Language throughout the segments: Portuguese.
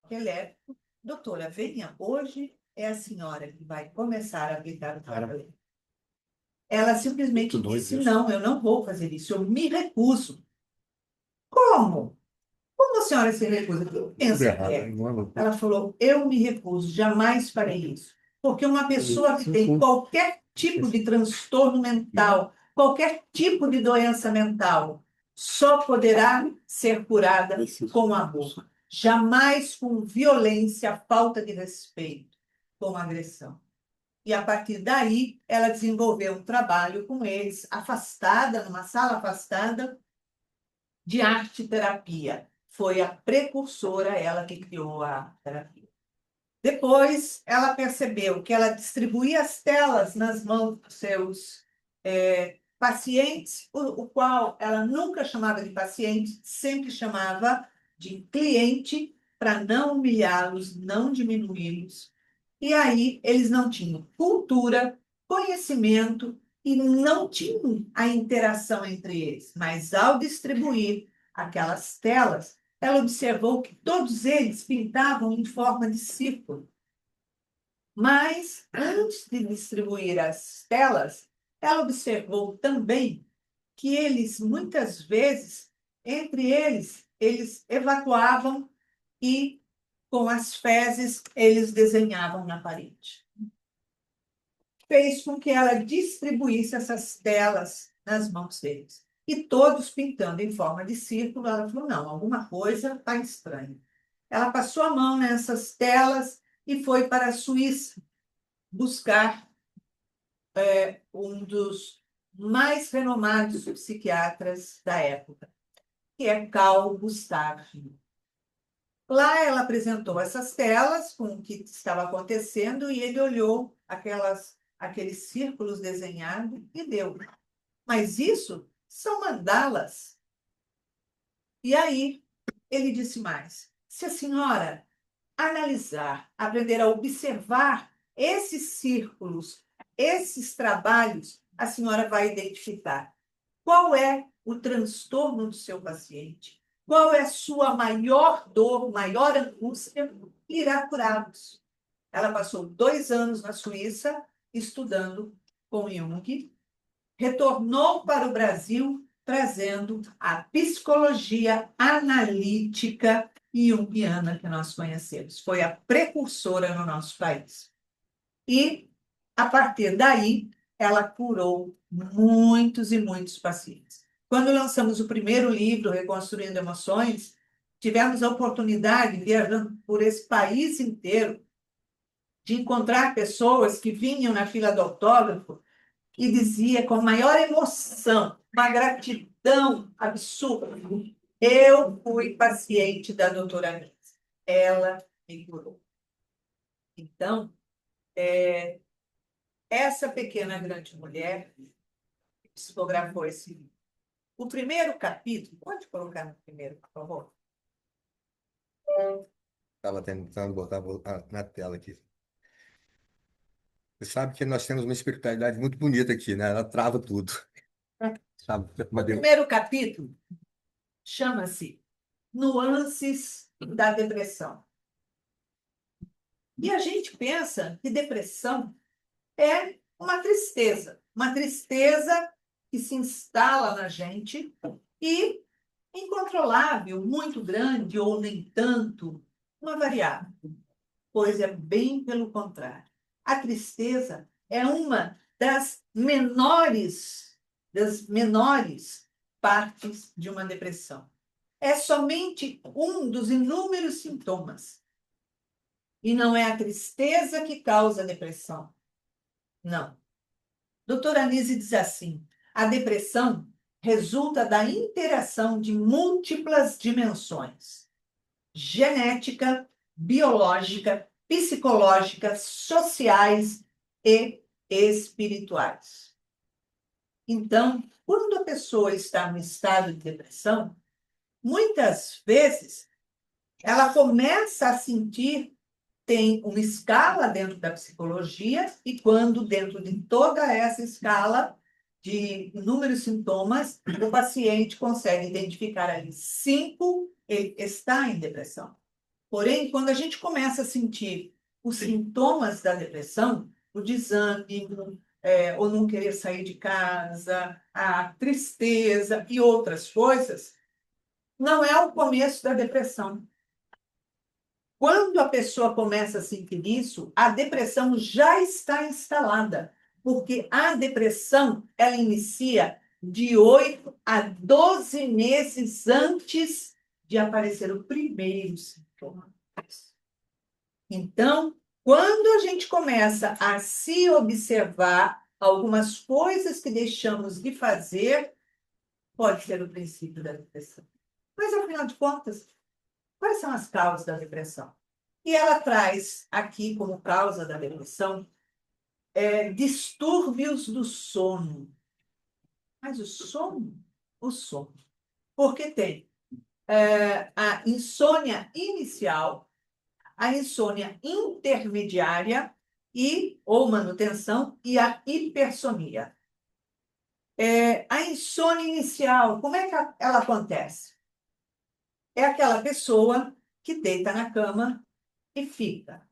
choque elétrico. Doutora, venha, hoje é a senhora que vai começar a aplicar o choque elétrico. Ela simplesmente disse, não, eu não vou fazer isso, eu me recuso. Como? Como a senhora se recusa? Quem pensa que é? Ela falou, eu me recuso, jamais farei isso. Porque uma pessoa que tem qualquer tipo de transtorno mental, qualquer tipo de doença mental, só poderá ser curada com amor. Jamais com violência, falta de respeito, com agressão. E, a partir daí, ela desenvolveu um trabalho com eles, afastada, numa sala afastada, de arte-terapia. Foi a precursora, ela que criou a terapia. Depois, ela percebeu que ela distribuía as telas nas mãos dos seus pacientes, o qual ela nunca chamava de paciente, sempre chamava de cliente, para não humilhá-los, não diminuí-los. E aí, eles não tinham cultura, conhecimento e não tinham a interação entre eles. Mas, ao distribuir aquelas telas, ela observou que todos eles pintavam em forma de círculo. Mas, antes de distribuir as telas, ela observou também que eles, muitas vezes, entre eles evacuavam e, com as fezes, eles desenhavam na parede. Fez com que ela distribuísse essas telas nas mãos deles. E todos pintando em forma de círculo, ela falou, não, alguma coisa está estranha. Ela passou a mão nessas telas e foi para a Suíça buscar um dos mais renomados psiquiatras da época, que é Carl Gustav Jung. Lá ela apresentou essas telas com o que estava acontecendo e ele olhou aqueles círculos desenhados e deu. Mas isso são mandalas. E aí ele disse mais, se a senhora analisar, aprender a observar esses círculos, esses trabalhos, a senhora vai identificar qual é o transtorno do seu paciente, qual é a sua maior dor, maior angústia, e irá curá-los. Ela passou 2 anos na Suíça estudando com Jung, retornou para o Brasil trazendo a psicologia analítica junguiana que nós conhecemos. Foi a precursora no nosso país. E, a partir daí, ela curou muitos e muitos pacientes. Quando lançamos o primeiro livro, Reconstruindo Emoções, tivemos a oportunidade, viajando por esse país inteiro, de encontrar pessoas que vinham na fila do autógrafo e dizia com maior emoção, uma gratidão absurda, eu fui paciente da doutora Anísia, ela me curou. Então, essa pequena grande mulher psicografou esse livro. O primeiro capítulo, pode colocar no primeiro, por favor? Estava tentando botar na tela aqui. Você sabe que nós temos uma espiritualidade muito bonita aqui, né? Ela trava tudo. Sabe? O primeiro capítulo chama-se Nuances da Depressão. E a gente pensa que depressão é uma tristeza que se instala na gente e incontrolável, muito grande ou nem tanto, uma variável. Pois é bem pelo contrário. A tristeza é uma das menores partes de uma depressão. É somente um dos inúmeros sintomas. E não é a tristeza que causa a depressão. Não. Doutora Anise diz assim, a depressão resulta da interação de múltiplas dimensões, genética, biológica, psicológica, sociais e espirituais. Então, quando a pessoa está no estado de depressão, muitas vezes ela começa a sentir, tem uma escala dentro da psicologia, e quando dentro de toda essa escala de inúmeros sintomas, o paciente consegue identificar ali 5, ele está em depressão. Porém, quando a gente começa a sentir os sintomas da depressão, o desânimo, ou não querer sair de casa, a tristeza e outras coisas, não é o começo da depressão. Quando a pessoa começa a sentir isso, a depressão já está instalada, porque a depressão ela inicia de 8 a 12 meses antes de aparecer o primeiro sintoma. Então, quando a gente começa a se observar algumas coisas que deixamos de fazer, pode ser o princípio da depressão. Mas, afinal de contas, quais são as causas da depressão? E ela traz aqui como causa da depressão distúrbios do sono. Mas o sono? O sono. Porque tem a insônia inicial, a insônia intermediária ou manutenção e a hipersonia. A insônia inicial, como é que ela acontece? É aquela pessoa que deita na cama e fica.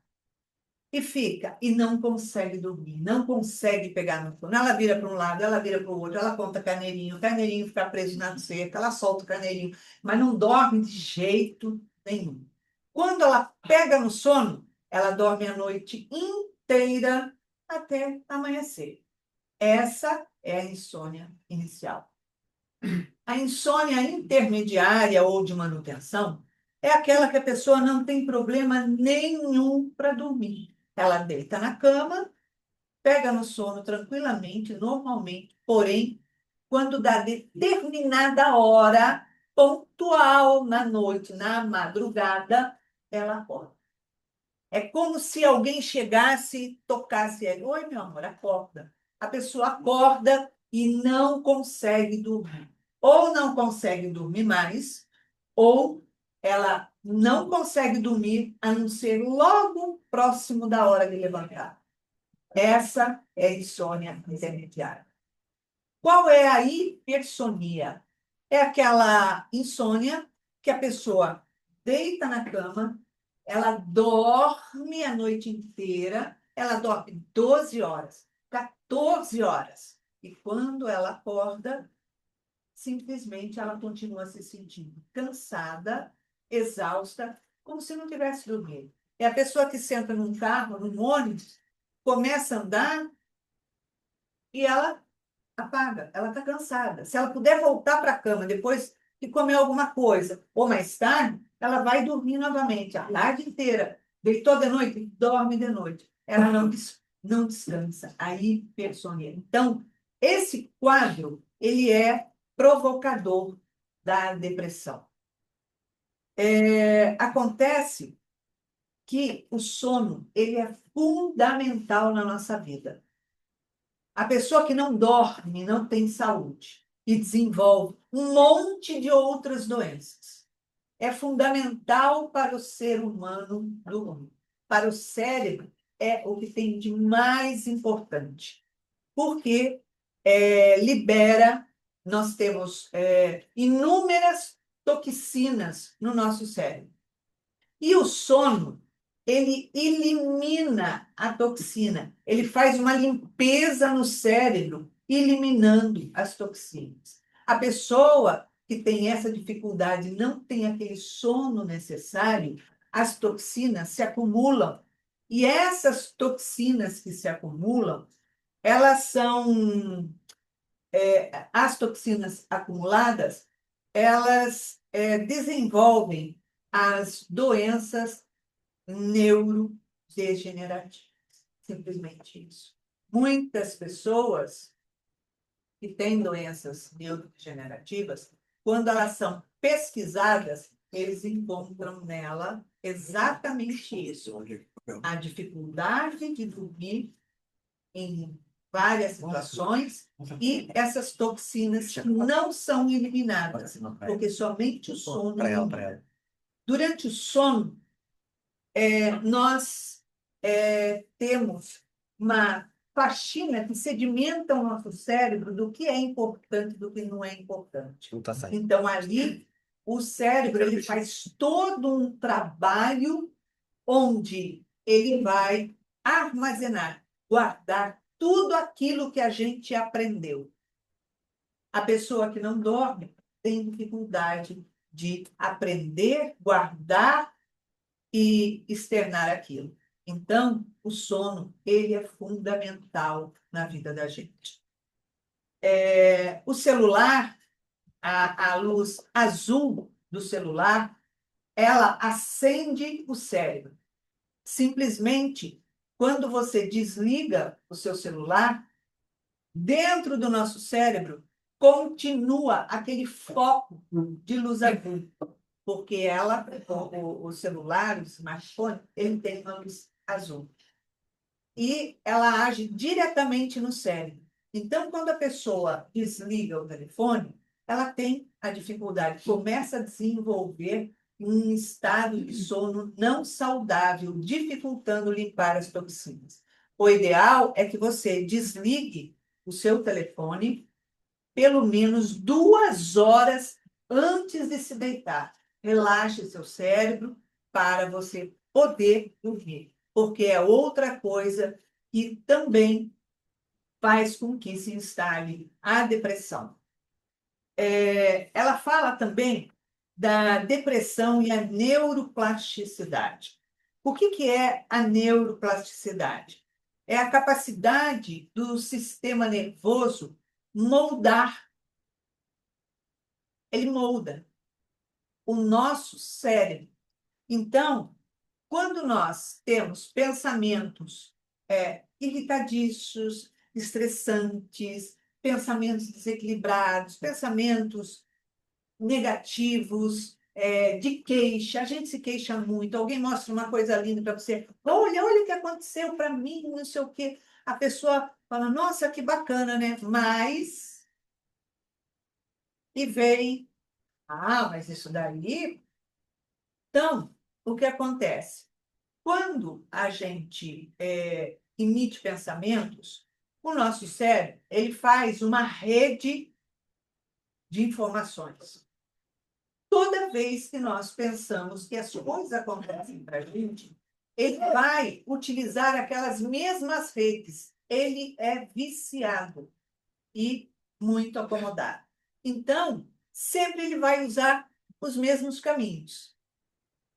E não consegue dormir, não consegue pegar no sono. Ela vira para um lado, ela vira para o outro, ela conta carneirinho, o carneirinho fica preso na cerca, ela solta o carneirinho, mas não dorme de jeito nenhum. Quando ela pega no sono, ela dorme a noite inteira até amanhecer. Essa é a insônia inicial. A insônia intermediária ou de manutenção é aquela que a pessoa não tem problema nenhum para dormir. Ela deita na cama, pega no sono tranquilamente, normalmente, porém, quando dá determinada hora, pontual na noite, na madrugada, ela acorda. É como se alguém chegasse e tocasse ela. Oi, meu amor, acorda. A pessoa acorda e não consegue dormir. Ou não consegue dormir mais, ou ela não consegue dormir a não ser logo próximo da hora de levantar. Essa é a insônia intermediária. Qual é a hipersonia? É aquela insônia que a pessoa deita na cama, ela dorme a noite inteira, ela dorme 12 horas, 14 horas. E quando ela acorda, simplesmente ela continua se sentindo cansada, exausta, como se não tivesse dormido. É a pessoa que senta num carro, num ônibus, começa a andar e ela apaga, ela está cansada. Se ela puder voltar para a cama depois de comer alguma coisa, ou mais tarde, ela vai dormir novamente a tarde inteira. Deitou de noite, dorme de noite. Ela não descansa. A hipersonia. Então, esse quadro, ele é provocador da depressão. Acontece que o sono, ele é fundamental na nossa vida. A pessoa que não dorme não tem saúde e desenvolve um monte de outras doenças. É fundamental para o ser humano dormir. Para o cérebro, é o que tem de mais importante, porque libera, nós temos inúmeras toxinas no nosso cérebro. E o sono, ele elimina a toxina, ele faz uma limpeza no cérebro, eliminando as toxinas. A pessoa que tem essa dificuldade, não tem aquele sono necessário, as toxinas se acumulam. E essas toxinas que se acumulam, elas são, as toxinas acumuladas, elas desenvolvem as doenças neurodegenerativas. Simplesmente isso. Muitas pessoas que têm doenças neurodegenerativas, quando elas são pesquisadas, eles encontram nela exatamente isso. A dificuldade de dormir em várias situações e essas toxinas que não são eliminadas, porque somente o sono elimina. Durante o sono, nós temos uma faxina que sedimenta o nosso cérebro do que é importante e do que não é importante. Então, ali o cérebro ele faz todo um trabalho onde ele vai armazenar, guardar tudo aquilo que a gente aprendeu. A pessoa que não dorme tem dificuldade de aprender, guardar e externar aquilo. Então, o sono, ele é fundamental na vida da gente. O celular, a luz azul do celular, ela acende o cérebro. Simplesmente, quando você desliga o seu celular, dentro do nosso cérebro continua aquele foco de luz azul, porque o celular, o smartphone, ele tem uma luz azul. E ela age diretamente no cérebro. Então, quando a pessoa desliga o telefone, ela tem a dificuldade, começa a desenvolver um estado de sono não saudável, dificultando limpar as toxinas. O ideal é que você desligue o seu telefone pelo menos 2 horas antes de se deitar. Relaxe seu cérebro para você poder dormir, porque é outra coisa que também faz com que se instale a depressão. Ela fala também da depressão e a neuroplasticidade. O que é a neuroplasticidade? É a capacidade do sistema nervoso moldar. Ele molda o nosso cérebro. Então, quando nós temos pensamentos irritadiços, estressantes, pensamentos desequilibrados, pensamentos negativos, de queixa, a gente se queixa muito, alguém mostra uma coisa linda para você, olha o que aconteceu para mim, não sei o quê. A pessoa fala, nossa, que bacana, né? E vem, mas isso daí. Então, o que acontece? Quando a gente emite pensamentos, o nosso cérebro ele faz uma rede de informações. Toda vez que nós pensamos que as coisas acontecem para a gente, ele vai utilizar aquelas mesmas redes. Ele é viciado e muito acomodado. Então, sempre ele vai usar os mesmos caminhos.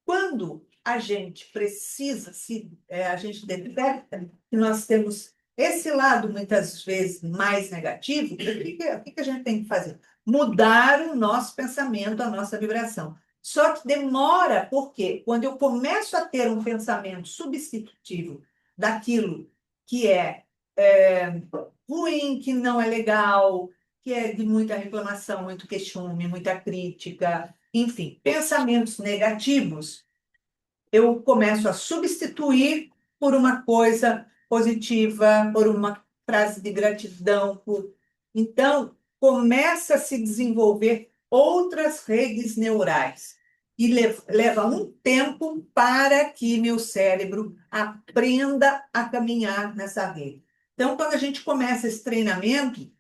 Quando a gente precisa, a gente detecta que nós temos esse lado, muitas vezes, mais negativo, o que a gente tem que fazer? Mudar o nosso pensamento, a nossa vibração. Só que demora, porque quando eu começo a ter um pensamento substitutivo daquilo que é ruim, que não é legal, que é de muita reclamação, muito queixume, muita crítica, enfim, pensamentos negativos, eu começo a substituir por uma coisa positiva, por uma frase de gratidão. Então, começa a se desenvolver outras redes neurais. E leva um tempo para que meu cérebro aprenda a caminhar nessa rede. Então, quando a gente começa esse treinamento,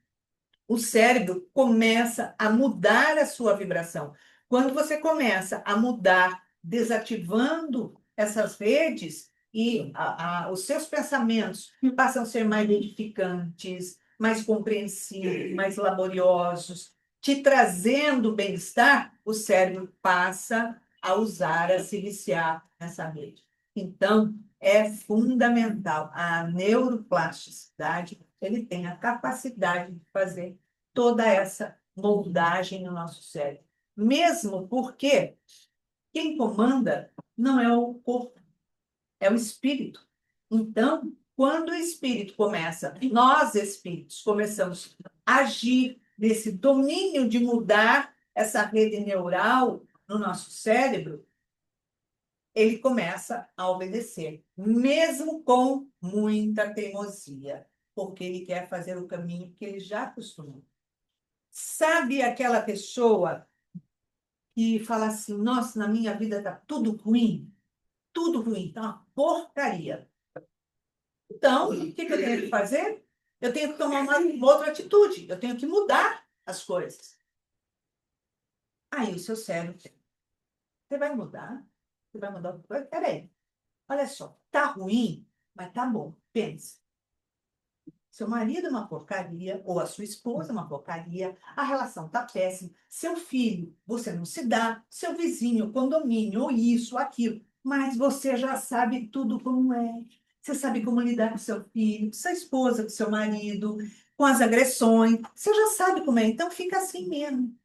o cérebro começa a mudar a sua vibração. Quando você começa a mudar, desativando essas redes, e os seus pensamentos passam a ser mais edificantes, mais compreensivos, mais laboriosos, te trazendo bem-estar, o cérebro passa a usar, a se viciar nessa rede. Então, é fundamental. A neuroplasticidade, ele tem a capacidade de fazer toda essa moldagem no nosso cérebro. Mesmo porque quem comanda não é o corpo, é o espírito. Então, quando o espírito começa, nós espíritos começamos a agir nesse domínio de mudar essa rede neural no nosso cérebro, ele começa a obedecer, mesmo com muita teimosia, porque ele quer fazer o caminho que ele já acostumou. Sabe aquela pessoa que fala assim, nossa, na minha vida está tudo ruim, está uma porcaria. Então, o que eu tenho que fazer? Eu tenho que tomar uma outra atitude, eu tenho que mudar as coisas. Aí o seu cérebro, você vai mudar? Você vai mudar? Peraí, olha só, tá ruim, mas tá bom. Pensa. Seu marido é uma porcaria, ou a sua esposa é uma porcaria, a relação tá péssima, seu filho, você não se dá, seu vizinho, condomínio, ou isso, ou aquilo, mas você já sabe tudo como é. Você sabe como lidar com seu filho, com sua esposa, com seu marido, com as agressões, você já sabe como é, então fica assim mesmo.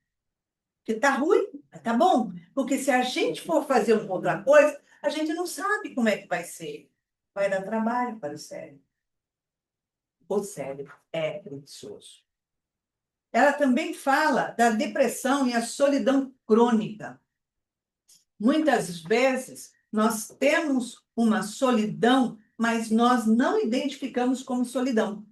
Porque tá ruim, mas tá bom. Porque se a gente for fazer uma outra coisa, a gente não sabe como é que vai ser. Vai dar trabalho para o cérebro. O cérebro é preguiçoso. Ela também fala da depressão e a solidão crônica. Muitas vezes nós temos uma solidão, mas nós não identificamos como solidão.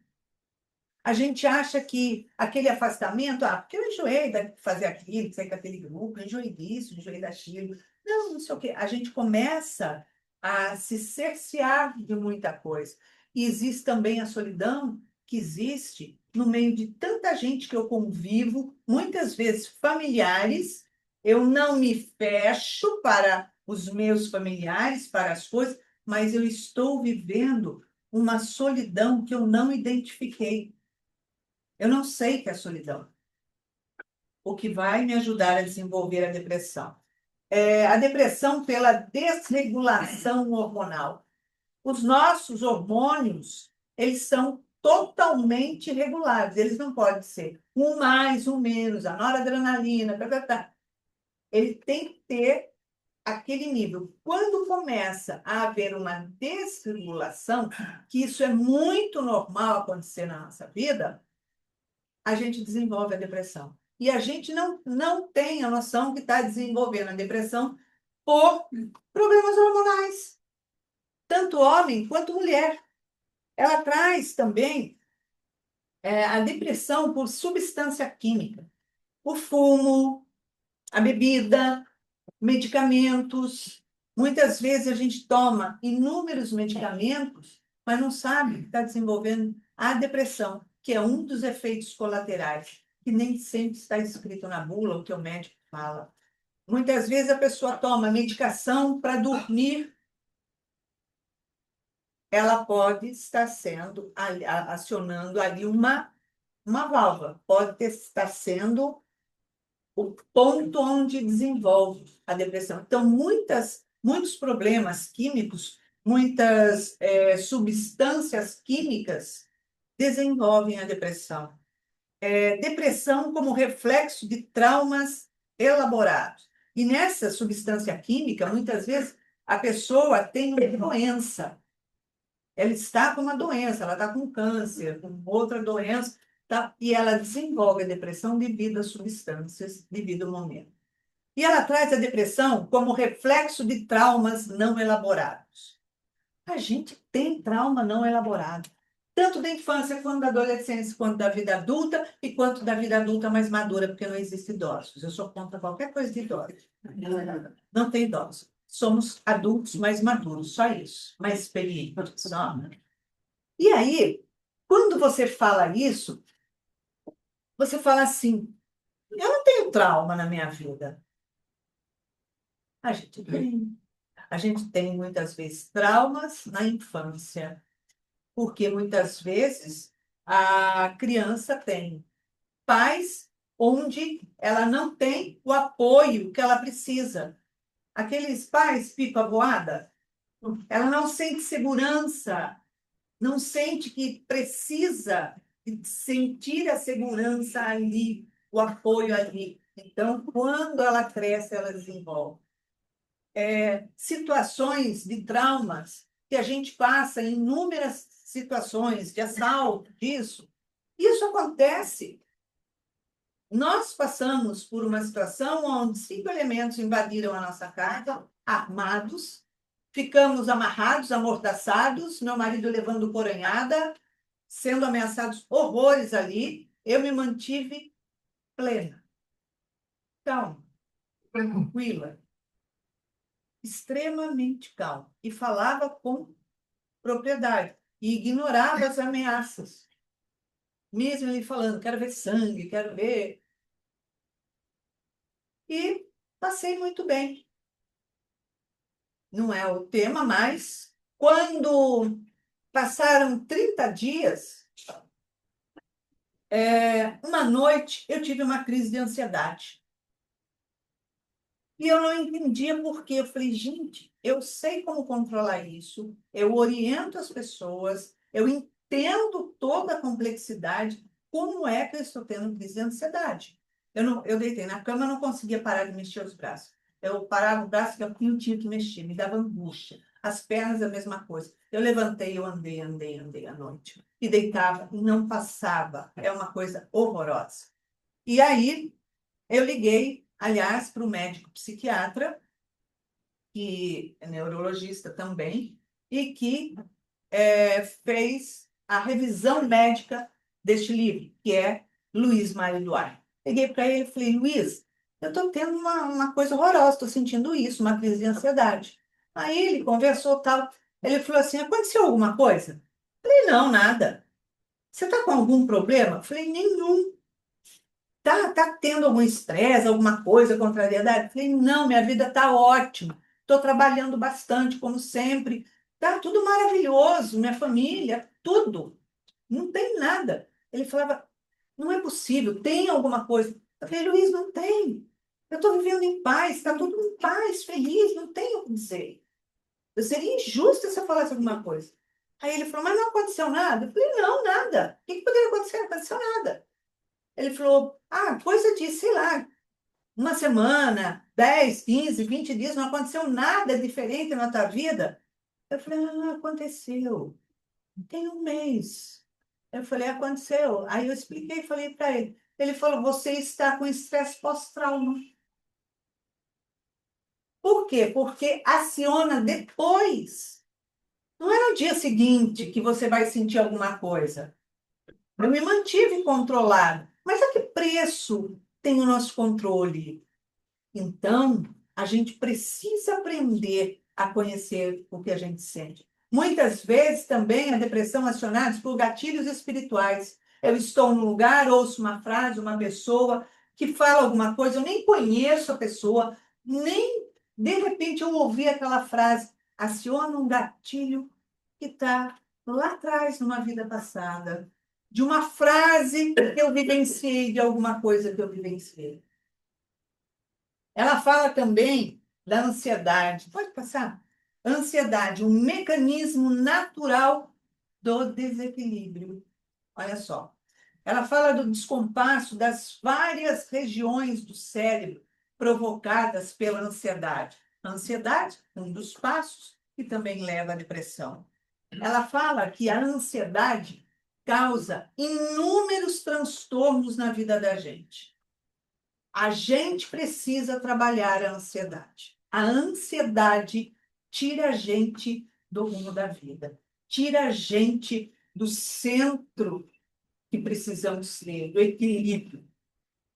A gente acha que aquele afastamento, porque eu enjoei de fazer aquilo, de sair com aquele grupo, enjoei disso, enjoei daquilo. Não, não sei o quê. A gente começa a se cercear de muita coisa. E existe também a solidão que existe no meio de tanta gente que eu convivo, muitas vezes familiares. Eu não me fecho para os meus familiares, para as coisas, mas eu estou vivendo uma solidão que eu não identifiquei. Eu não sei o que é solidão. O que vai me ajudar a desenvolver a depressão? A depressão pela desregulação hormonal. Os nossos hormônios, eles são totalmente regulares. Eles não podem ser um mais, um menos, a noradrenalina, tá. Ele tem que ter aquele nível. Quando começa a haver uma desregulação, que isso é muito normal acontecer na nossa vida, a gente desenvolve a depressão. E a gente não tem a noção que está desenvolvendo a depressão por problemas hormonais, tanto homem quanto mulher. Ela traz também a depressão por substância química, o fumo, a bebida, medicamentos. Muitas vezes a gente toma inúmeros medicamentos, mas não sabe que está desenvolvendo a depressão, que é um dos efeitos colaterais, que nem sempre está escrito na bula o que o médico fala. Muitas vezes a pessoa toma medicação para dormir, ela pode estar sendo acionando ali uma válvula, pode estar sendo o ponto onde desenvolve a depressão. Então, muitos problemas químicos, muitas substâncias químicas desenvolvem a depressão. Depressão como reflexo de traumas elaborados. E nessa substância química, muitas vezes, a pessoa tem uma doença. Ela está com uma doença, ela está com câncer, com outra doença, tá? E ela desenvolve a depressão devido às substâncias, devido ao momento. E ela traz a depressão como reflexo de traumas não elaborados. A gente tem trauma não elaborado, tanto da infância, quanto da adolescência, quanto da vida adulta, e quanto da vida adulta mais madura, porque não existe idosos. Eu sou contra qualquer coisa de idosos. Não tem idosos. Somos adultos mais maduros, só isso. Mais experientes. Só. E aí, quando você fala isso, você fala assim: eu não tenho trauma na minha vida. A gente tem. A gente tem muitas vezes traumas na infância, porque muitas vezes a criança tem pais onde ela não tem o apoio que ela precisa. Aqueles pais pipa voada, ela não sente segurança, não sente que precisa sentir a segurança ali, o apoio ali. Então, quando ela cresce, ela desenvolve. Situações de traumas que a gente passa em inúmeras situações de assalto, disso. Isso acontece. Nós passamos por uma situação onde 5 elementos invadiram a nossa casa, armados, ficamos amarrados, amordaçados, meu marido levando coronhada, sendo ameaçados horrores ali, eu me mantive plena, calma, tranquila, extremamente calma, e falava com propriedade, e ignorava as ameaças. Mesmo ele falando, quero ver sangue, quero ver. e passei muito bem. Não é o tema, mas quando passaram 30 dias, uma noite eu tive uma crise de ansiedade. E eu não entendia por quê. Eu falei, gente, eu sei como controlar isso, eu oriento as pessoas, eu entendo toda a complexidade. Como é que eu estou tendo crise de ansiedade? Eu deitei na cama, eu não conseguia parar de mexer os braços. Eu parava o braço que eu tinha que mexer, me dava angústia. As pernas, a mesma coisa. Eu levantei, eu andei à noite. E deitava e não passava. É uma coisa horrorosa. E aí, eu liguei, aliás, para o médico psiquiatra, que é neurologista também, e que fez a revisão médica deste livro, que é Luiz Mário Duarte. Liguei para ele e falei, Luiz, eu estou tendo uma coisa horrorosa, estou sentindo isso, uma crise de ansiedade. Aí ele conversou tal, ele falou assim, aconteceu alguma coisa? Eu falei, não, nada. Você está com algum problema? Eu falei, nenhum. Tá tendo algum estresse, alguma coisa, contrariedade? Falei, não, minha vida está ótima. Estou trabalhando bastante, como sempre. Tá tudo maravilhoso, minha família, tudo. Não tem nada. Ele falava, não é possível, tem alguma coisa. Eu falei, Luiz, não tem. Eu estou vivendo em paz, está tudo em paz, feliz, não tem o que dizer. Eu seria injusta se eu falasse alguma coisa. Aí ele falou, mas não aconteceu nada? Eu falei, não, nada. O que poderia acontecer? Não aconteceu nada. Ele falou, coisa de, sei lá, uma semana, 10, 15, 20 dias, não aconteceu nada diferente na tua vida? Eu falei, aconteceu. Tem um mês. Eu falei, aconteceu. Aí eu expliquei e falei para ele. Ele falou, você está com estresse pós-trauma. Por quê? Porque aciona depois. Não é no dia seguinte que você vai sentir alguma coisa. Eu me mantive controlado. Mas a que preço tem o nosso controle? Então, a gente precisa aprender a conhecer o que a gente sente. Muitas vezes também a depressão é acionada por gatilhos espirituais. Eu estou num lugar, ouço uma frase, uma pessoa que fala alguma coisa, eu nem conheço a pessoa, nem de repente eu ouvi aquela frase, aciona um gatilho que está lá atrás, numa vida passada, de uma frase que eu vivenciei, de alguma coisa que eu vivenciei. Ela fala também da ansiedade. Pode passar? Ansiedade, um mecanismo natural do desequilíbrio. Olha só. Ela fala do descompasso das várias regiões do cérebro provocadas pela ansiedade. A ansiedade, um dos passos que também leva à depressão. Ela fala que a ansiedade causa inúmeros transtornos na vida da gente. A gente precisa trabalhar a ansiedade. A ansiedade tira a gente do rumo da vida, tira a gente do centro que precisamos ser, do equilíbrio.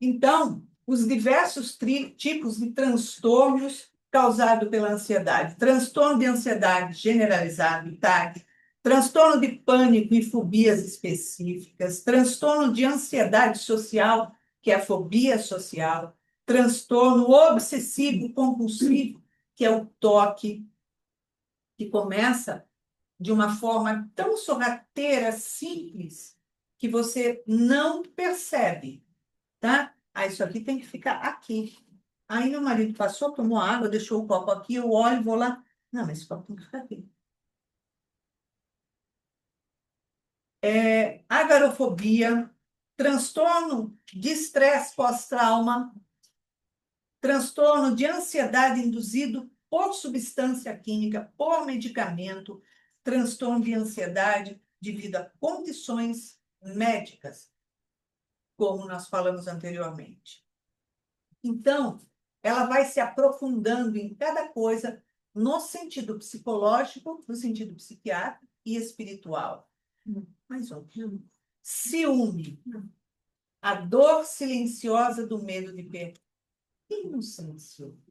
Então, os diversos tipos de transtornos causados pela ansiedade: transtorno de ansiedade generalizado, TAG, transtorno de pânico e fobias específicas, transtorno de ansiedade social, que é a fobia social, transtorno obsessivo compulsivo, que é o toque, que começa de uma forma tão sorrateira, simples, que você não percebe, tá? Isso aqui tem que ficar aqui. Aí meu marido passou, tomou água, deixou o copo aqui, eu olho, vou lá. Não, mas esse copo tem que ficar aqui. Agorafobia, transtorno de estresse pós-trauma, transtorno de ansiedade induzido por substância química, por medicamento, transtorno de ansiedade devido a condições médicas, como nós falamos anteriormente. Então, ela vai se aprofundando em cada coisa no sentido psicológico, no sentido psiquiátrico e espiritual. Mais um. Ciúme. A dor silenciosa do medo de perder. Quem não sente ciúme?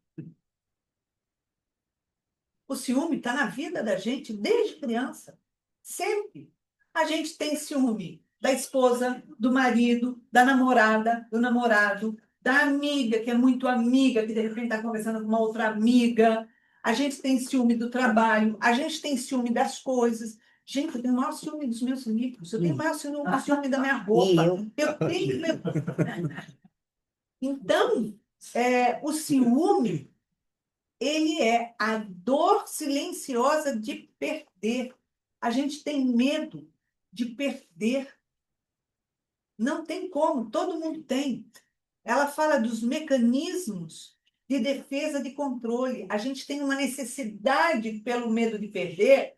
O ciúme está na vida da gente desde criança. Sempre. A gente tem ciúme da esposa, do marido, da namorada, do namorado, da amiga, que é muito amiga, que de repente está conversando com uma outra amiga. A gente tem ciúme do trabalho, a gente tem ciúme das coisas. Gente, eu tenho o maior ciúme dos meus livros, eu tenho o maior ciúme da minha roupa. Eu tenho. Então, o ciúme, ele é a dor silenciosa de perder. A gente tem medo de perder. Não tem como, todo mundo tem. Ela fala dos mecanismos de defesa de controle. A gente tem uma necessidade, pelo medo de perder,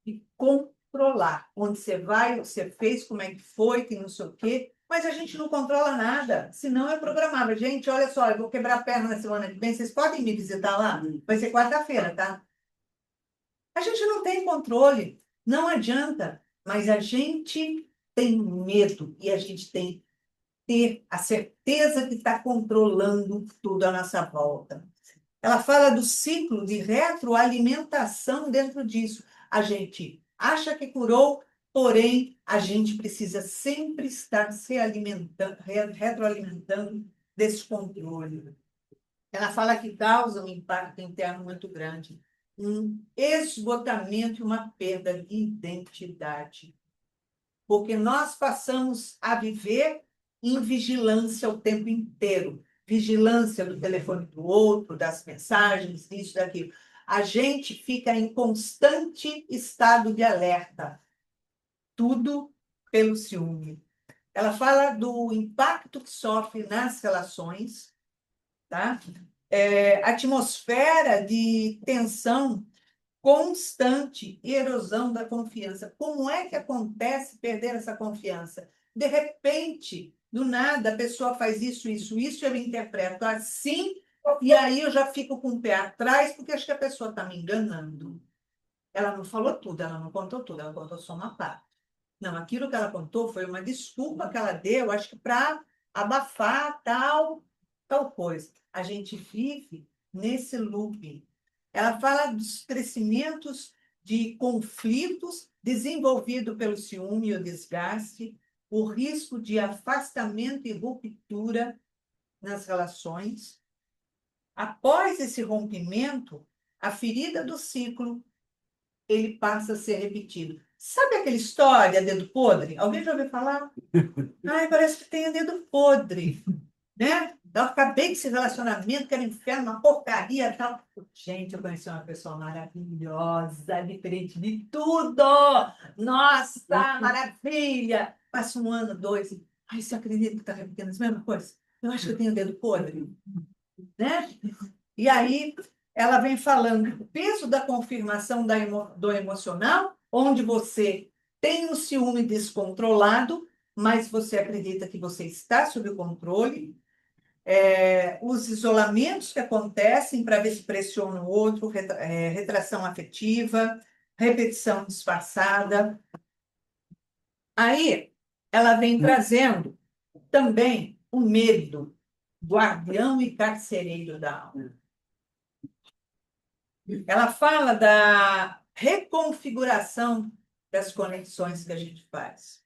de controlar. Onde você vai, o que você fez, como é que foi, que não sei o quê. Mas a gente não controla nada, senão é programável. Gente, olha só, eu vou quebrar a perna na semana que vem, vocês podem me visitar lá? Vai ser quarta-feira, tá? A gente não tem controle, não adianta, mas a gente tem medo e a gente tem que ter a certeza que está controlando tudo à nossa volta. Ela fala do ciclo de retroalimentação dentro disso. A gente acha que curou, porém, a gente precisa sempre estar se alimentando, retroalimentando desse controle. Ela fala que causa um impacto interno muito grande, um esgotamento e uma perda de identidade. Porque nós passamos a viver em vigilância o tempo inteiro. Vigilância do telefone do outro, das mensagens, disso, daquilo. A gente fica em constante estado de alerta. Tudo pelo ciúme. Ela fala do impacto que sofre nas relações, tá? Atmosfera de tensão constante e erosão da confiança. Como é que acontece perder essa confiança? De repente, do nada, a pessoa faz isso, isso, isso, eu interpreto assim, e aí eu já fico com o pé atrás, porque acho que a pessoa está me enganando. Ela não falou tudo, ela não contou tudo, ela contou só uma parte. Não, aquilo que ela contou foi uma desculpa que ela deu, acho que para abafar tal coisa. A gente vive nesse loop. Ela fala dos crescimentos de conflitos desenvolvido pelo ciúme e o desgaste, o risco de afastamento e ruptura nas relações. Após esse rompimento, a ferida do ciclo ele passa a ser repetido. Sabe aquela história, dedo podre? Alguém já ouviu falar? Ai, parece que tem dedo podre, né? Eu acabei com esse relacionamento, que era um inferno, uma porcaria e tal. Gente, eu conheci uma pessoa maravilhosa, diferente de tudo. Nossa, maravilha! Passa um ano, dois. Ai, você acredita que está repetindo as mesmas coisas? Eu acho que eu tenho dedo podre, né? E aí ela vem falando o peso da confirmação do emocional, onde você tem um ciúme descontrolado, mas você acredita que você está sob o controle, os isolamentos que acontecem para ver se pressiona o outro, retração afetiva, repetição disfarçada. Aí ela vem trazendo também o medo, guardião e carcereiro da alma. Ela fala da reconfiguração das conexões que a gente faz,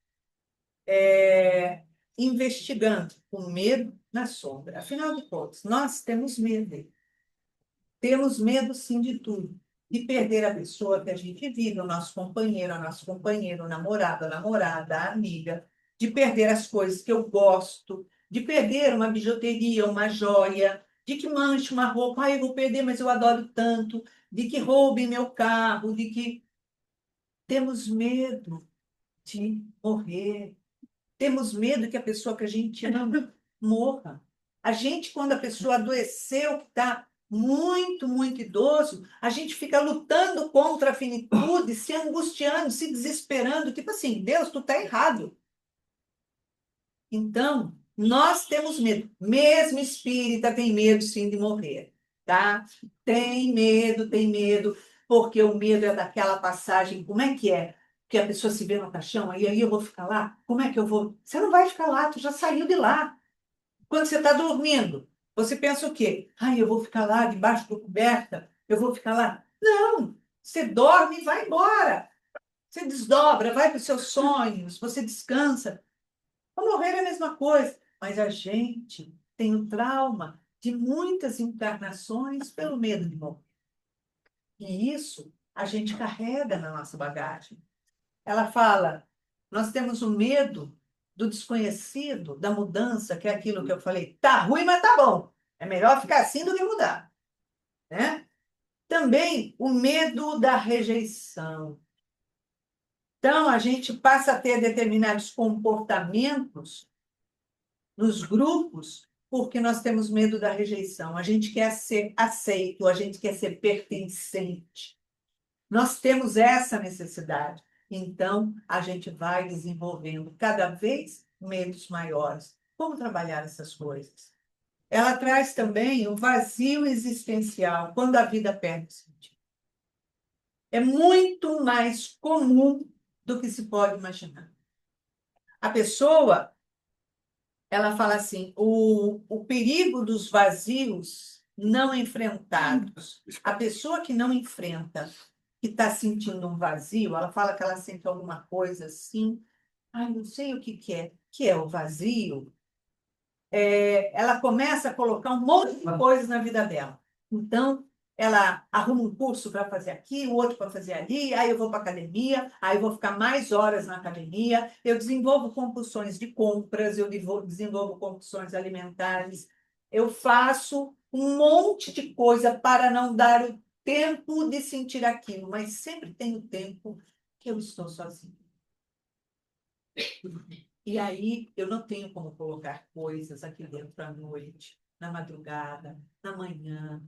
investigando o medo na sombra. Afinal de contas, nós temos medo. Temos medo, sim, de tudo. De perder a pessoa que a gente vive, o nosso companheiro, o namorado, a namorada, a amiga. De perder as coisas que eu gosto. De perder uma bijuteria, uma joia. De que manche uma roupa. Ah, eu vou perder, mas eu adoro tanto. De que roubem meu carro. De que... Temos medo de morrer. Temos medo que a pessoa que a gente ama morra. A gente, quando a pessoa adoeceu, que está muito, muito idoso, a gente fica lutando contra a finitude, se angustiando, se desesperando, tipo assim, Deus, tu está errado. Então, nós temos medo. Mesmo espírita tem medo, sim, de morrer, tá? Tem medo, porque o medo é daquela passagem, como é que é? Que a pessoa se vê no caixão, aí eu vou ficar lá? Como é que eu vou? Você não vai ficar lá, tu já saiu de lá. Quando você está dormindo, você pensa o quê? Ai, eu vou ficar lá debaixo da coberta, eu vou ficar lá. Não, você dorme e vai embora. Você desdobra, vai para os seus sonhos, você descansa. O morrer é a mesma coisa, mas a gente tem o trauma de muitas encarnações pelo medo de morrer. E isso a gente carrega na nossa bagagem. Ela fala, nós temos o medo do desconhecido, da mudança, que é aquilo que eu falei, tá ruim, mas tá bom. É melhor ficar assim do que mudar, né? Também o medo da rejeição. Então, a gente passa a ter determinados comportamentos nos grupos porque nós temos medo da rejeição. A gente quer ser aceito, a gente quer ser pertencente. Nós temos essa necessidade. Então, a gente vai desenvolvendo cada vez medos maiores. Como trabalhar essas coisas? Ela traz também o vazio existencial, quando a vida perde sentido. É muito mais comum do que se pode imaginar. A pessoa, ela fala assim, o perigo dos vazios não enfrentados. A pessoa que não enfrenta, que está sentindo um vazio, ela fala que ela sente alguma coisa assim, ai, não sei o que é o vazio. Ela começa a colocar um monte de coisas na vida dela. Então, ela arruma um curso para fazer aqui, o outro para fazer ali, aí eu vou para a academia, aí eu vou ficar mais horas na academia, eu desenvolvo compulsões de compras, eu desenvolvo compulsões alimentares, eu faço um monte de coisa para não dar o tempo de sentir aquilo, mas sempre tem o tempo que eu estou sozinha. E aí eu não tenho como colocar coisas aqui dentro à noite, na madrugada, na manhã.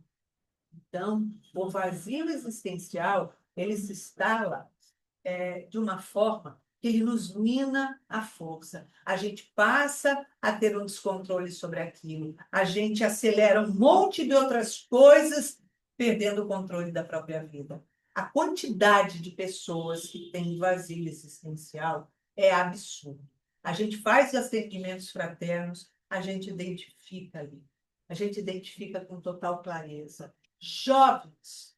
Então, o vazio existencial, ele se instala de uma forma que ele nos mina a força. A gente passa a ter um descontrole sobre aquilo. A gente acelera um monte de outras coisas, perdendo o controle da própria vida. A quantidade de pessoas que têm vazio existencial é absurda. A gente faz os atendimentos fraternos, a gente identifica ali. A gente identifica com total clareza. Jovens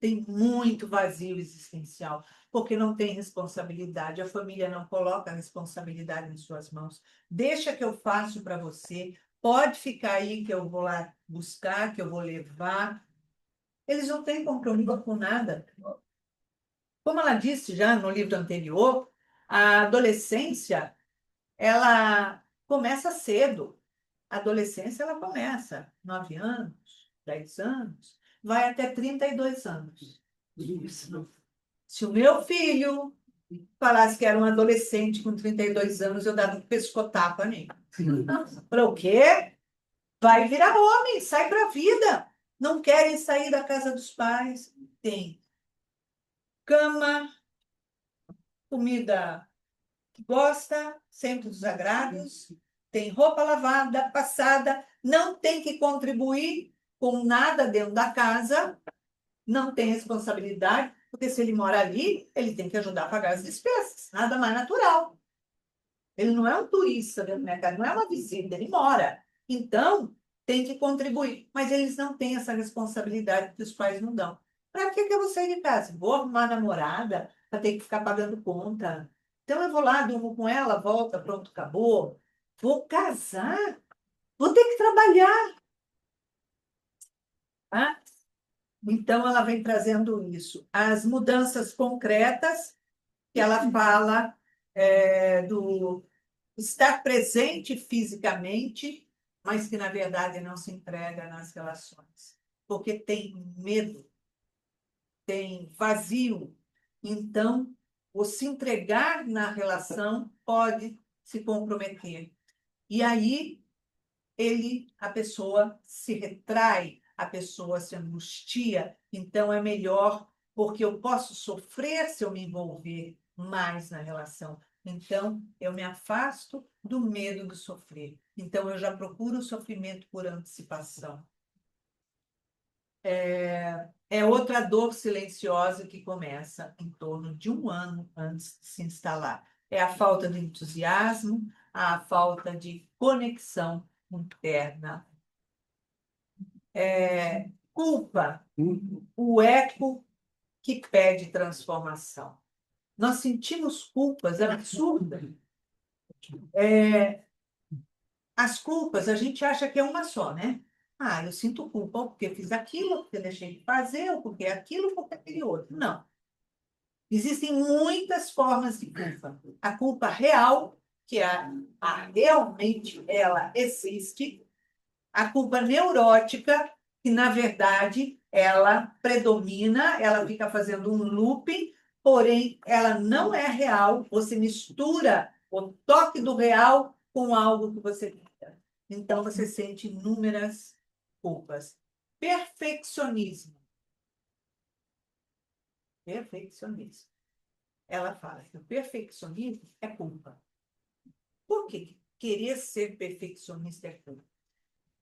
têm muito vazio existencial, porque não tem responsabilidade. A família não coloca a responsabilidade em suas mãos. Deixa que eu faço para você. Pode ficar aí que eu vou lá buscar, que eu vou levar. Eles não têm compromisso com nada. Como ela disse já no livro anterior, a adolescência, ela começa cedo. A adolescência, ela começa 9 anos, 10 anos, vai até 32 anos. Isso. Se o meu filho falasse que era um adolescente com 32 anos, eu dava um pescotapa nele. Para o quê? Vai virar homem, sai para a vida. Não querem sair da casa dos pais. Tem cama, comida que gosta, sempre dos agrados, tem roupa lavada, passada, não tem que contribuir com nada dentro da casa, não tem responsabilidade, porque se ele mora ali, ele tem que ajudar a pagar as despesas, nada mais natural. Ele não é um turista dentro da minha casa, não é uma visita, ele mora. Então, tem que contribuir. Mas eles não têm essa responsabilidade que os pais não dão. Para que eu vou sair de casa? Vou arrumar namorada para ter que ficar pagando conta. Então, eu vou lá, durmo com ela, volta, pronto, acabou. Vou casar, vou ter que trabalhar. Tá? Então, ela vem trazendo isso. As mudanças concretas que ela fala do estar presente fisicamente, mas que, na verdade, não se entrega nas relações. Porque tem medo, tem vazio. Então, o se entregar na relação pode se comprometer. E aí, a pessoa se retrai, a pessoa se angustia. Então, é melhor, porque eu posso sofrer se eu me envolver mais na relação. Então, eu me afasto do medo do sofrer. Então, eu já procuro o sofrimento por antecipação. É outra dor silenciosa que começa em torno de 1 ano antes de se instalar. É a falta de entusiasmo, a falta de conexão interna. Culpa, o eco que pede transformação. Nós sentimos culpas absurdas. As culpas, a gente acha que é uma só, né? Ah, eu sinto culpa ou porque eu fiz aquilo, ou porque eu deixei de fazer, ou porque aquilo, ou porque aquele outro. Não. Existem muitas formas de culpa. A culpa real, que é realmente ela existe. A culpa neurótica, que na verdade ela predomina, ela fica fazendo um looping, porém ela não é real. Você mistura o toque do real com algo que você quer. Então você sente inúmeras culpas. Perfeccionismo. Perfeccionismo. Ela fala que o perfeccionismo é culpa. Por que querer ser perfeccionista é culpa?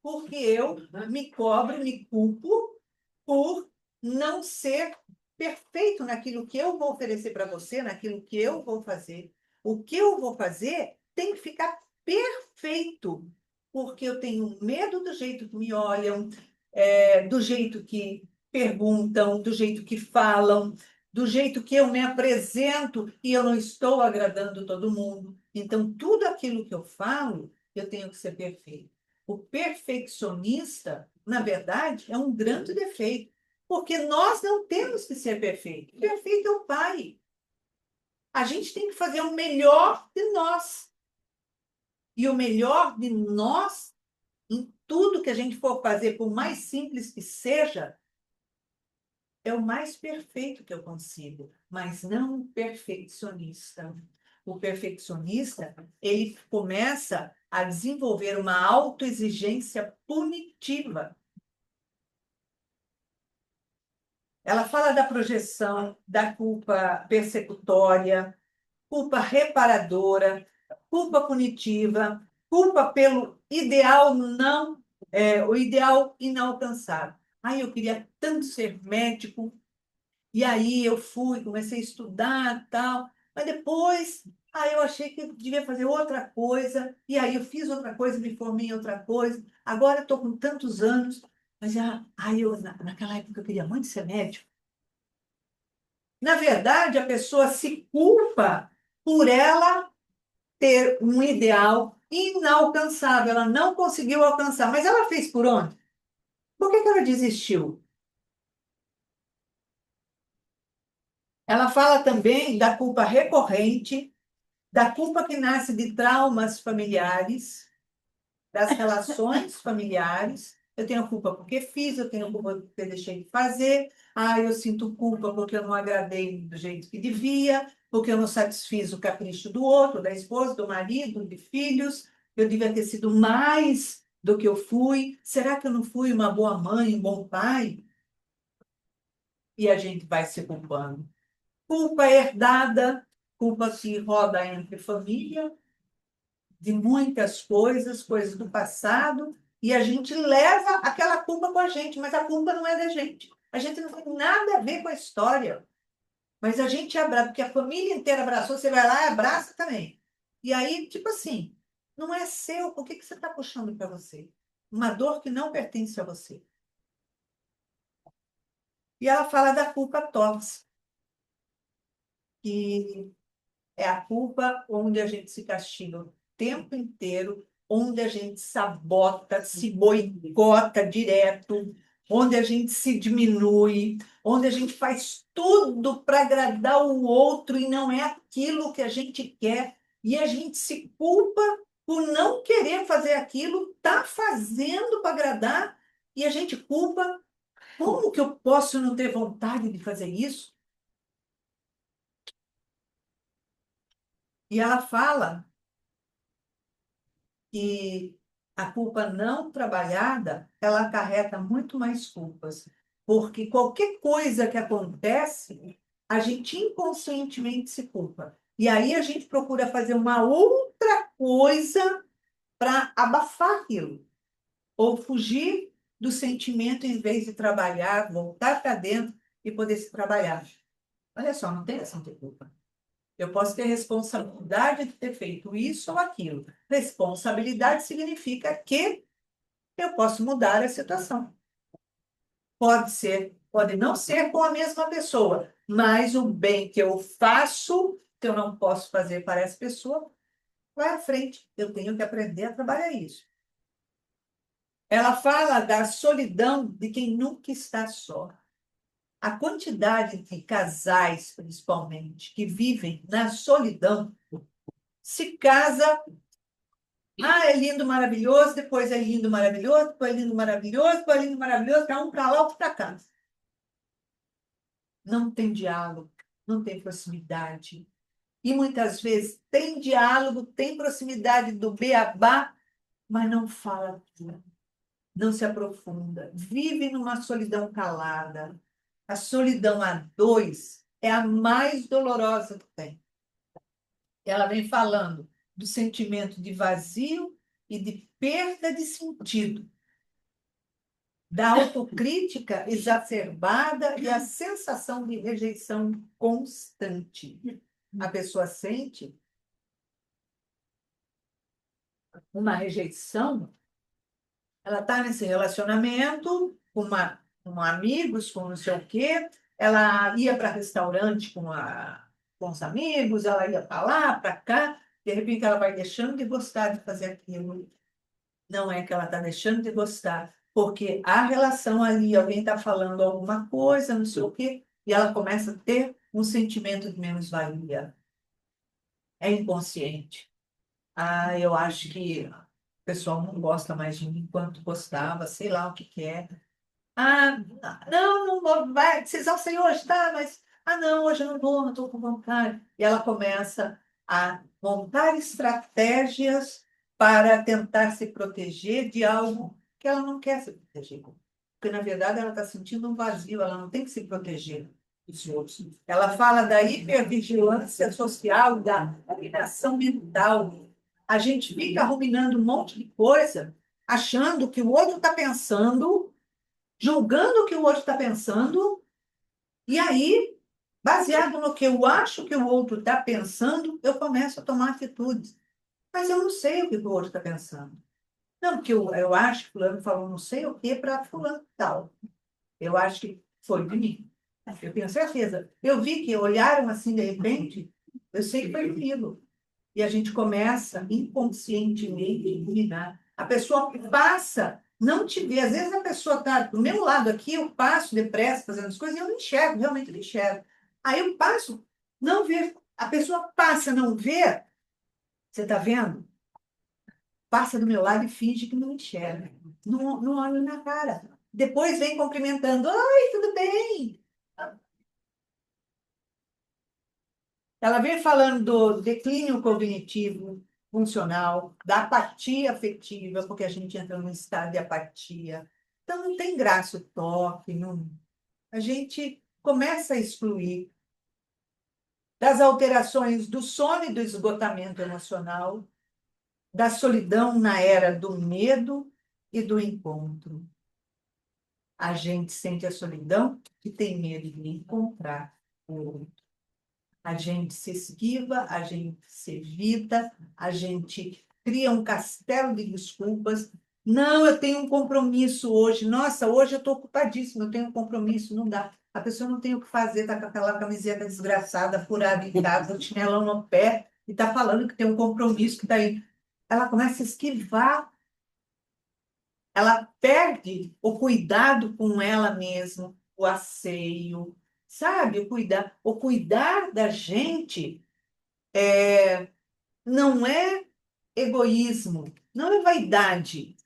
Porque eu me cobro, me culpo por não ser perfeito naquilo que eu vou oferecer para você, naquilo que eu vou fazer. O que eu vou fazer tem que ficar perfeito, porque eu tenho medo do jeito que me olham, do jeito que perguntam, do jeito que falam, do jeito que eu me apresento e eu não estou agradando todo mundo. Então, tudo aquilo que eu falo, eu tenho que ser perfeito. O perfeccionista, na verdade, é um grande defeito, porque nós não temos que ser perfeito. Perfeito é o Pai. A gente tem que fazer o melhor de nós. E o melhor de nós, em tudo que a gente for fazer, por mais simples que seja, é o mais perfeito que eu consigo, mas não o perfeccionista. O perfeccionista, ele começa a desenvolver uma autoexigência punitiva. Ela fala da projeção, da culpa persecutória, culpa reparadora, culpa punitiva, culpa pelo ideal não, o ideal inalcançável. Ai, eu queria tanto ser médico, e aí eu fui, comecei a estudar, tal, mas depois, eu achei que eu devia fazer outra coisa, e aí eu fiz outra coisa, me formei em outra coisa, agora estou com tantos anos, mas naquela época eu queria muito ser médico. Na verdade, a pessoa se culpa por ela ter um ideal inalcançável. Ela não conseguiu alcançar. Mas ela fez por onde? Por que ela desistiu? Ela fala também da culpa recorrente, da culpa que nasce de traumas familiares, das relações familiares. Eu tenho culpa porque fiz, eu tenho culpa porque deixei de fazer. Eu sinto culpa porque eu não agradei do jeito que devia, porque eu não satisfiz o capricho do outro, da esposa, do marido, de filhos. Eu devia ter sido mais do que eu fui. Será que eu não fui uma boa mãe, um bom pai? E a gente vai se culpando. Culpa herdada, culpa que roda entre família, de muitas coisas, coisas do passado, e a gente leva aquela culpa com a gente, mas a culpa não é da gente. A gente não tem nada a ver com a história. Mas a gente abraça, porque a família inteira abraçou, você vai lá e abraça também. E aí, tipo assim, não é seu, por que você está puxando para você? Uma dor que não pertence a você. E ela fala da culpa tóxica, que é a culpa onde a gente se castiga o tempo inteiro, onde a gente sabota, se boicota direto, onde a gente se diminui, onde a gente faz tudo para agradar o outro e não é aquilo que a gente quer. E a gente se culpa por não querer fazer aquilo, tá fazendo para agradar, e a gente culpa. Como que eu posso não ter vontade de fazer isso? E ela fala que a culpa não trabalhada, ela acarreta muito mais culpas, porque qualquer coisa que acontece, a gente inconscientemente se culpa. E aí a gente procura fazer uma outra coisa para abafar aquilo, ou fugir do sentimento em vez de trabalhar, voltar para dentro e poder se trabalhar. Olha só, não tem essa culpa. Eu posso ter responsabilidade de ter feito isso ou aquilo. Responsabilidade significa que eu posso mudar a situação. Pode ser, pode não ser com a mesma pessoa, mas o bem que eu faço, que eu não posso fazer para essa pessoa, vai à frente, eu tenho que aprender a trabalhar isso. Ela fala da solidão de quem nunca está só. A quantidade de casais, principalmente, que vivem na solidão, se casa, é lindo, maravilhoso, depois é lindo, maravilhoso, depois é lindo, maravilhoso, depois é lindo, maravilhoso, para um para lá, outro para cá. Não tem diálogo, não tem proximidade. E muitas vezes tem diálogo, tem proximidade do beabá, mas não fala tudo, não se aprofunda. Vive numa solidão calada. A solidão a dois é a mais dolorosa que tem. Ela vem falando do sentimento de vazio e de perda de sentido, da autocrítica exacerbada e a sensação de rejeição constante. A pessoa sente uma rejeição, ela está nesse relacionamento com amigos, com não sei o quê, ela ia para restaurante com os amigos, ela ia para lá, para cá, de repente ela vai deixando de gostar de fazer aquilo. Não é que ela está deixando de gostar, porque a relação ali, alguém está falando alguma coisa, não sei o quê, e ela começa a ter um sentimento de menos-valia. É inconsciente. Eu acho que o pessoal não gosta mais de mim quanto gostava, sei lá o que que é. Ah, não vai, vocês vão sair hoje, tá? Mas, não, hoje eu não vou, não estou com vontade. E ela começa a montar estratégias para tentar se proteger de algo que ela não quer se proteger. Porque, na verdade, ela está sentindo um vazio, ela não tem que se proteger dos outros. Ela fala da hipervigilância social, da alienação mental. A gente fica ruminando um monte de coisa, achando que o outro está pensando, julgando o que o outro está pensando, e aí, baseado no que eu acho que o outro está pensando, eu começo a tomar atitudes. Mas eu não sei o que o outro está pensando. Não, porque eu acho que fulano falou não sei o que para fulano tal. Eu acho que foi de mim. Eu tenho certeza. Eu vi que olharam assim de repente, eu sei que foi comigo. E a gente começa inconscientemente a dominar. A pessoa passa, não te vê. Às vezes a pessoa está do meu lado aqui, eu passo depressa fazendo as coisas e eu não enxergo, realmente não enxergo. Aí eu passo, não vê. A pessoa passa, não vê. Você está vendo? Passa do meu lado e finge que não enxerga. Não olha na cara. Depois vem cumprimentando. Oi, tudo bem? Ela vem falando do declínio cognitivo funcional, da apatia afetiva, porque a gente entra num estado de apatia. Então, não tem graça o toque, não... A gente começa a excluir das alterações do sono e do esgotamento emocional, da solidão na era do medo e do encontro. A gente sente a solidão e tem medo de encontrar o outro. A gente se esquiva, a gente se evita, a gente cria um castelo de desculpas. Não, eu tenho um compromisso hoje. Nossa, hoje eu estou ocupadíssima, eu tenho um compromisso, não dá. A pessoa não tem o que fazer, está com aquela camiseta desgraçada, furada em casa, o chinelão no pé, e está falando que tem um compromisso que está aí. Ela começa a esquivar, ela perde o cuidado com ela mesma, o asseio, sabe? O cuidar da gente não é egoísmo, não é vaidade,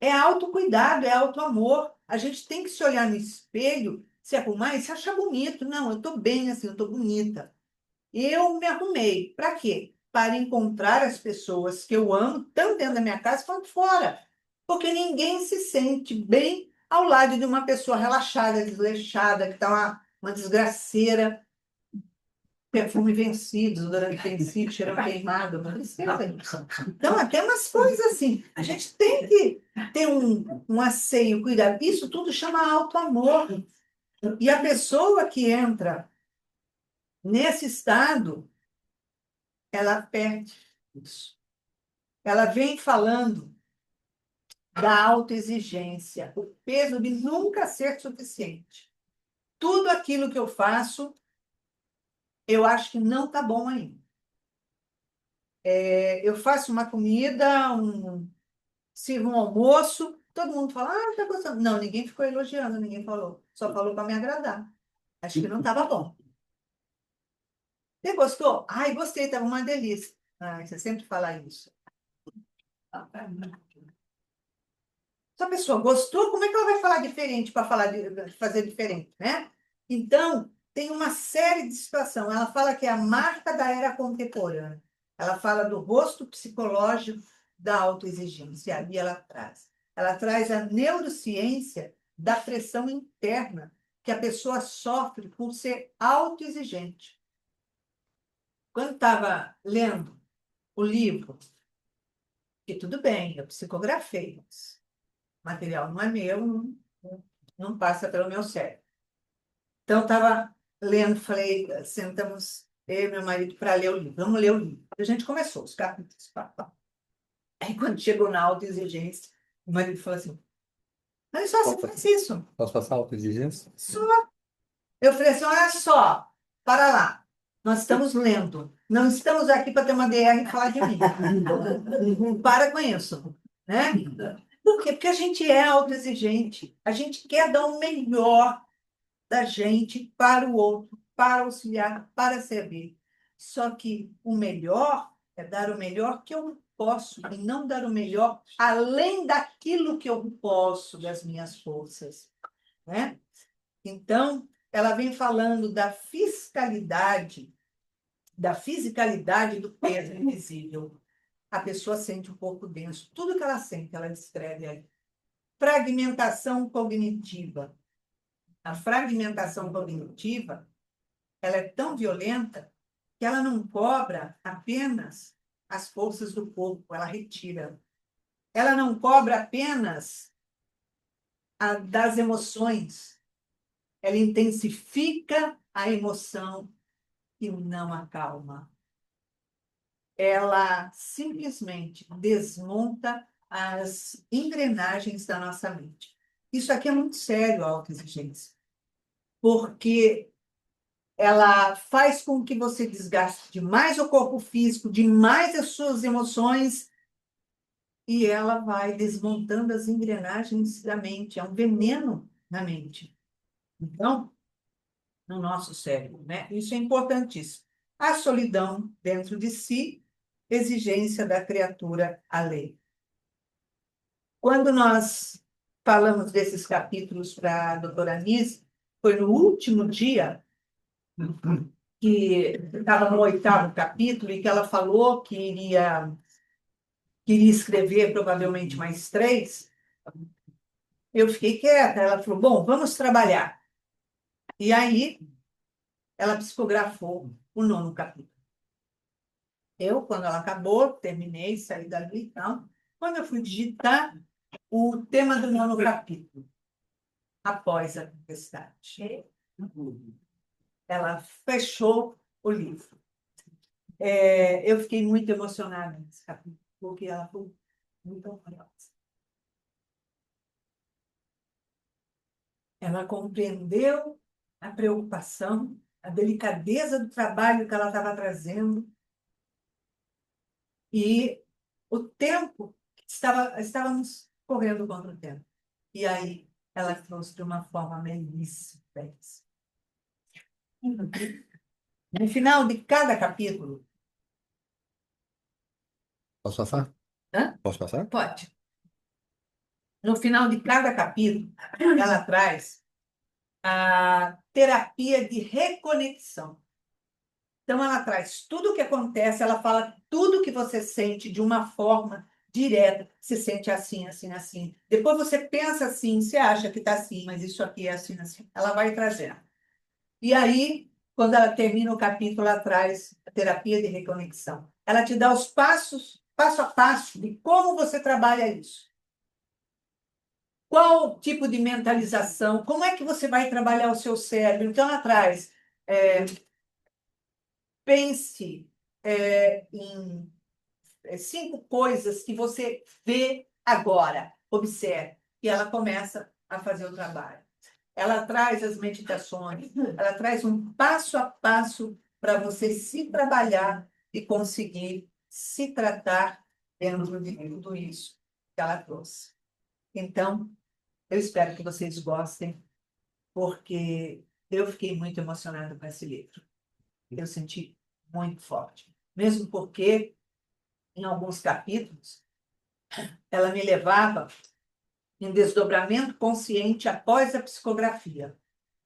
é autocuidado, é autoamor. A gente tem que se olhar no espelho, se arrumar e se achar bonito. Não, eu estou bem assim, eu estou bonita. Eu me arrumei. Para quê? Para encontrar as pessoas que eu amo, tanto dentro da minha casa quanto fora. Porque ninguém se sente bem ao lado de uma pessoa relaxada, desleixada, que está uma desgraceira, perfume vencido, desodorante vencido, cheiro queimado. Não precisa disso. Então, até umas coisas assim. A gente tem que ter um asseio, cuidado. Isso tudo chama autoamor. E a pessoa que entra nesse estado, ela perde isso. Ela vem falando da autoexigência, o peso de nunca ser suficiente. Tudo aquilo que eu faço, eu acho que não está bom ainda. Eu faço uma comida, sirvo um almoço, todo mundo fala, ah, tá gostando. Não, ninguém ficou elogiando, ninguém falou. Só falou para me agradar. Acho que não estava bom. Você gostou? Ai, gostei, estava uma delícia. Ai, você sempre fala isso. Se a pessoa gostou, como é que ela vai falar diferente para fazer diferente, né? Então, tem uma série de situações. Ela fala que é a marca da era contemporânea. Ela fala do rosto psicológico da autoexigência. Ali ela traz. Ela traz a neurociência da pressão interna que a pessoa sofre por ser autoexigente. Quando estava lendo o livro, que tudo bem, eu psicografei, mas o material não é meu, não passa pelo meu cérebro. Então, eu estava lendo, falei, sentamos eu e meu marido para ler o livro. Vamos ler o livro. A gente começou os capítulos. Pá, pá. Aí, quando chegou na autoexigência, o marido falou assim, mas só você faz isso. Posso passar a autoexigência? Só. Eu falei assim, olha só, para lá. Nós estamos lendo. Não estamos aqui para ter uma DR e falar de mim. Para com isso. Né? Por quê? Porque a gente é autoexigente. A gente quer dar o melhor da gente para o outro, para auxiliar, para servir. Só que o melhor é dar o melhor que eu posso e não dar o melhor além daquilo que eu posso, das minhas forças, né? Então, ela vem falando da fisicalidade do peso invisível. A pessoa sente um pouco denso. Tudo que ela sente, ela descreve aí. Fragmentação cognitiva. A fragmentação cognitiva, ela é tão violenta que ela não cobra apenas as forças do corpo, ela retira. Ela não cobra apenas das emoções, ela intensifica a emoção e não acalma. Ela simplesmente desmonta as engrenagens da nossa mente. Isso aqui é muito sério, a autoexigência, porque ela faz com que você desgaste demais o corpo físico, demais as suas emoções, e ela vai desmontando as engrenagens da mente. É um veneno na mente. Então, no nosso cérebro, né? Isso é importantíssimo. A solidão dentro de si, exigência da criatura à lei. Quando nós falamos desses capítulos para a doutora Anise, foi no último dia que estava no 8º capítulo e que ela falou que queria escrever provavelmente mais 3, eu fiquei quieta. Ela falou, bom, vamos trabalhar. E aí, ela psicografou o 9º capítulo. Eu, quando ela acabou, terminei, saí dali e tal. Quando eu fui digitar o tema do 9º capítulo, após a tempestade, ela fechou o livro. Eu fiquei muito emocionada nesse capítulo, porque ela foi muito amorosa. Ela compreendeu a preocupação, a delicadeza do trabalho que ela estava trazendo e o tempo estávamos correndo contra o tempo. E aí ela trouxe de uma forma belíssima. No final de cada capítulo... Posso passar? Hã? Posso passar? Pode. No final de cada capítulo, ela traz a terapia de reconexão. Então, ela traz tudo o que acontece, ela fala tudo que você sente de uma forma direta. Você sente assim, assim, assim. Depois você pensa assim, você acha que está assim, mas isso aqui é assim, assim. Ela vai trazendo. E aí, quando ela termina o capítulo, ela traz a terapia de reconexão. Ela te dá os passos, passo a passo, de como você trabalha isso. Qual tipo de mentalização? Como é que você vai trabalhar o seu cérebro? Então, ela traz... pense em 5 coisas que você vê agora. Observe. E ela começa a fazer o trabalho. Ela traz as meditações, ela traz um passo a passo para você se trabalhar e conseguir se tratar dentro de tudo isso que ela trouxe. Então, eu espero que vocês gostem, porque eu fiquei muito emocionada com esse livro. Eu senti muito forte. Mesmo porque, em alguns capítulos, ela me levava em desdobramento consciente após a psicografia.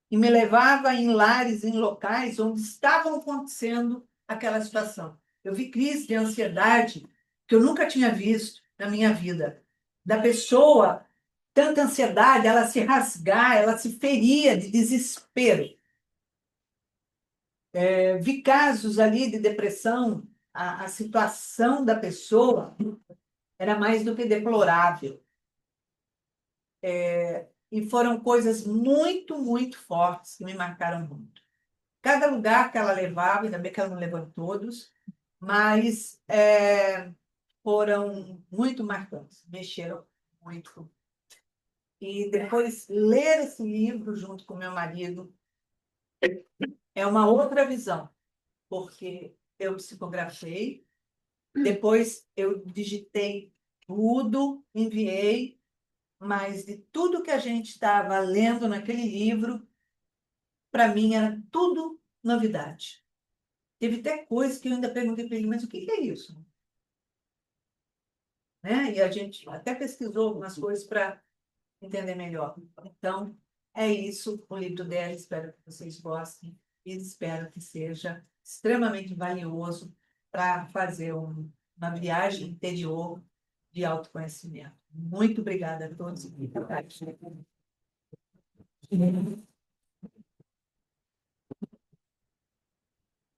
E me levava em lares, em locais onde estavam acontecendo aquela situação. Eu vi crise de ansiedade que eu nunca tinha visto na minha vida. Da pessoa, tanta ansiedade, ela se rasgar, ela se feria de desespero. Vi casos ali de depressão, a situação da pessoa era mais do que deplorável. E foram coisas muito, muito fortes que me marcaram muito. Cada lugar que ela levava, ainda bem que ela não levou em todos, mas foram muito marcantes, mexeram muito. E depois ler esse livro junto com meu marido é uma outra visão, porque eu psicografei, depois eu digitei tudo, enviei, mas de tudo que a gente estava lendo naquele livro, para mim era tudo novidade. Teve até coisa que eu ainda perguntei para ele, mas o que é isso? Né? E a gente até pesquisou algumas coisas para entender melhor. Então, é isso, o livro dela. Espero que vocês gostem e espero que seja extremamente valioso para fazer uma viagem interior de autoconhecimento. Muito obrigada a todos.